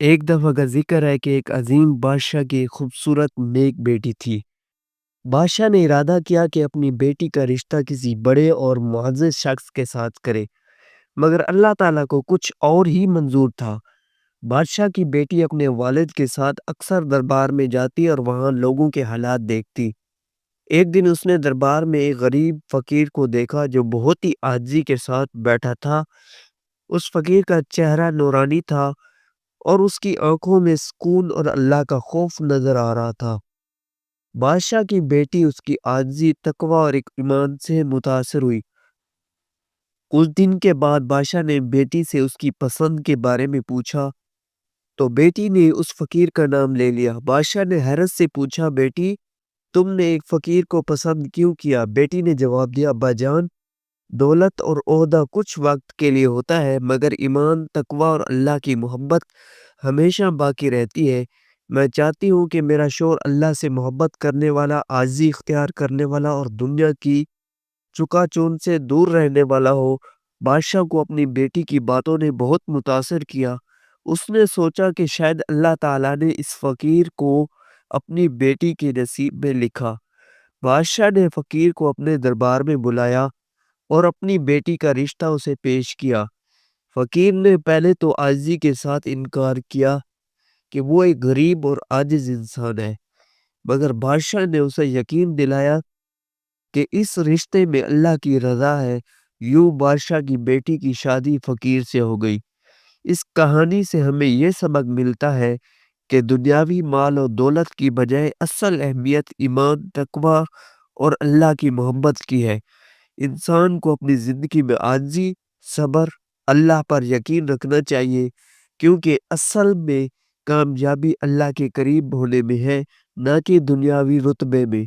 ایک دفعہ کا ذکر ہے کہ ایک عظیم بادشاہ کی ایک خوبصورت نیک بیٹی تھی۔ بادشاہ نے ارادہ کیا کہ اپنی بیٹی کا رشتہ کسی بڑے اور معزز شخص کے ساتھ کرے، مگر اللہ تعالیٰ کو کچھ اور ہی منظور تھا۔ بادشاہ کی بیٹی اپنے والد کے ساتھ اکثر دربار میں جاتی اور وہاں لوگوں کے حالات دیکھتی۔ ایک دن اس نے دربار میں ایک غریب فقیر کو دیکھا جو بہت ہی عاجزی کے ساتھ بیٹھا تھا۔ اس فقیر کا چہرہ نورانی تھا اور اس کی آنکھوں میں سکون اور اللہ کا خوف نظر آ رہا تھا۔ بادشاہ کی بیٹی اس کی عاجزی، تقوی اور ایمان سے متاثر ہوئی۔ کچھ دن کے بعد بادشاہ نے بیٹی سے اس کی پسند کے بارے میں پوچھا تو بیٹی نے اس فقیر کا نام لے لیا۔ بادشاہ نے حیرت سے پوچھا، بیٹی تم نے ایک فقیر کو پسند کیوں کیا؟ بیٹی نے جواب دیا، ابا جان، دولت اور عہدہ کچھ وقت کے لیے ہوتا ہے، مگر ایمان، تقوی اور اللہ کی محبت ہمیشہ باقی رہتی ہے۔ میں چاہتی ہوں کہ میرا شوہر اللہ سے محبت کرنے والا، عاجزی اختیار کرنے والا اور دنیا کی چکا چون سے دور رہنے والا ہو۔ بادشاہ کو اپنی بیٹی کی باتوں نے بہت متاثر کیا۔ اس نے سوچا کہ شاید اللہ تعالیٰ نے اس فقیر کو اپنی بیٹی کے نصیب میں لکھا۔ بادشاہ نے فقیر کو اپنے دربار میں بلایا اور اپنی بیٹی کا رشتہ اسے پیش کیا۔ فقیر نے پہلے تو عاجزی کے ساتھ انکار کیا کہ وہ ایک غریب اور عاجز انسان ہے، مگر بادشاہ نے اسے یقین دلایا کہ اس رشتے میں اللہ کی رضا ہے۔ یوں بادشاہ کی بیٹی کی شادی فقیر سے ہو گئی۔ اس کہانی سے ہمیں یہ سبق ملتا ہے کہ دنیاوی مال اور دولت کی بجائے اصل اہمیت ایمان، تقوی اور اللہ کی محبت کی ہے۔ انسان کو اپنی زندگی میں عاجزی، صبر، اللہ پر یقین رکھنا چاہیے، کیونکہ اصل میں کامیابی اللہ کے قریب ہونے میں ہے، نہ کہ دنیاوی رتبے میں۔